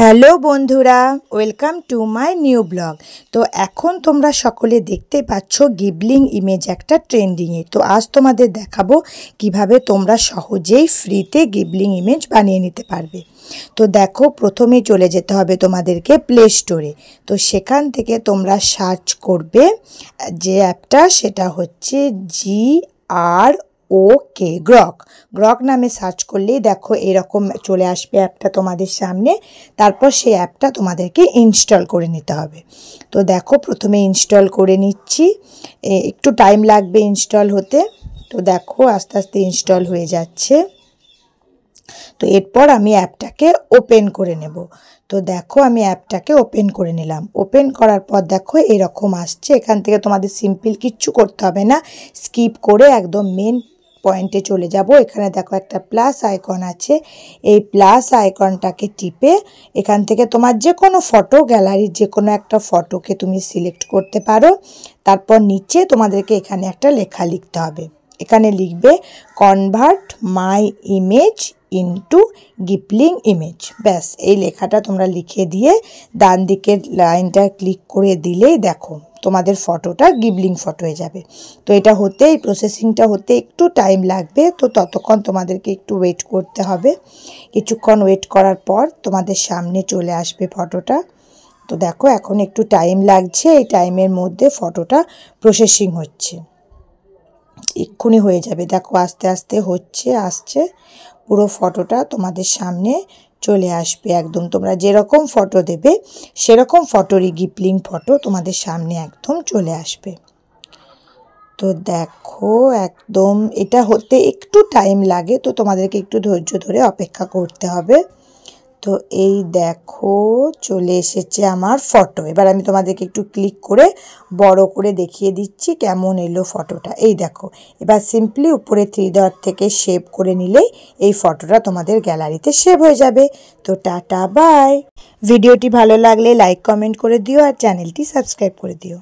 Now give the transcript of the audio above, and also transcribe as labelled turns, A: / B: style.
A: Hello বন্ধুরা, welcome to my new blog. তো এখন তোমরা সকলে দেখতে পাচ্ছ গিবলিং ইমেজ একটা ট্রেন্ডিংয়ে। তো আজ তোমাদের দেখাবো কিভাবে তোমরা সহজেই ফ্রিতে গিবলিং ইমেজ বানিয়ে নিতে পারবে। তো দেখো, প্রথমেই চলে যেতে হবে তোমাদেরকে প্লে স্টোরে। তো সেখান থেকে তোমরা সার্চ করবে যে অ্যাপটা, সেটা হচ্ছে গ্রক নামে সার্চ করলেই দেখো এরকম চলে আসবে অ্যাপটা তোমাদের সামনে। তারপর সেই অ্যাপটা তোমাদেরকে ইনস্টল করে নিতে হবে। তো দেখো, প্রথমে ইনস্টল করে নিচ্ছি, একটু টাইম লাগবে ইনস্টল হতে। তো দেখো আস্তে আস্তে ইনস্টল হয়ে যাচ্ছে। তো এরপর আমি অ্যাপটাকে ওপেন করে নেব। তো দেখো, আমি অ্যাপটাকে ওপেন করে নিলাম। ওপেন করার পর দেখো এরকম আসছে। এখান থেকে তোমাদের সিম্পল কিচ্ছু করতে হবে না, স্কিপ করে একদম মেন পয়েন্টে চলে যাব। এখানে দেখো একটা প্লাস আইকন আছে, এই প্লাস আইকনটাকে টিপে এখান থেকে তোমার যে কোনো ফটো, গ্যালারির যে কোনো একটা ফটোকে তুমি সিলেক্ট করতে পারো। তারপর নিচে তোমাদেরকে এখানে একটা লেখা লিখতে হবে। এখানে লিখবে convert my image into Ghibling image. ব্যাস, এই লেখাটা তোমরা লিখে দিয়ে ডান দিকের লাইনটা ক্লিক করে দিলেই দেখো তোমাদের ফটোটা গিবলিং ফটো হয়ে যাবে। তো এটা হতে, এই প্রসেসিংটা হতে একটু টাইম লাগবে। তো ততক্ষণ তোমাদেরকে একটু ওয়েট করতে হবে। কিছুক্ষণ ওয়েট করার পর তোমাদের সামনে চলে আসবে ফটোটা। তো দেখো এখন একটু টাইম লাগছে, এই টাইমের মধ্যে ফটোটা প্রসেসিং হচ্ছে, এক্ষুনি হয়ে যাবে। দেখো আস্তে আস্তে হচ্ছে, আসছে, পুরো ফটোটা তোমাদের সামনে চলে আসবে। একদম তোমরা যেরকম ফটো দেবে সেরকম ফটোরই গিবলিং ফটো তোমাদের সামনে একদম চলে আসবে। তো দেখো একদম এটা হতে একটু টাইম লাগে, তো তোমাদেরকে একটু ধৈর্য ধরে অপেক্ষা করতে হবে। তো এই দেখো চলে এসেছে আমার ফটো। এবার আমি তোমাদেরকে একটু ক্লিক করে বড় করে দেখিয়ে দিচ্ছি কেমন এলো ফটোটা। এই দেখো, এবার সিম্পলি উপরে 3 ডট থেকে সেভ করে নিলেই এই ফটোটা তোমাদের গ্যালারিতে সেভ হয়ে যাবে। তো টাটা বাই। ভিডিওটি ভালো লাগলে লাইক কমেন্ট করে দিও আর চ্যানেলটি সাবস্ক্রাইব করে দিও।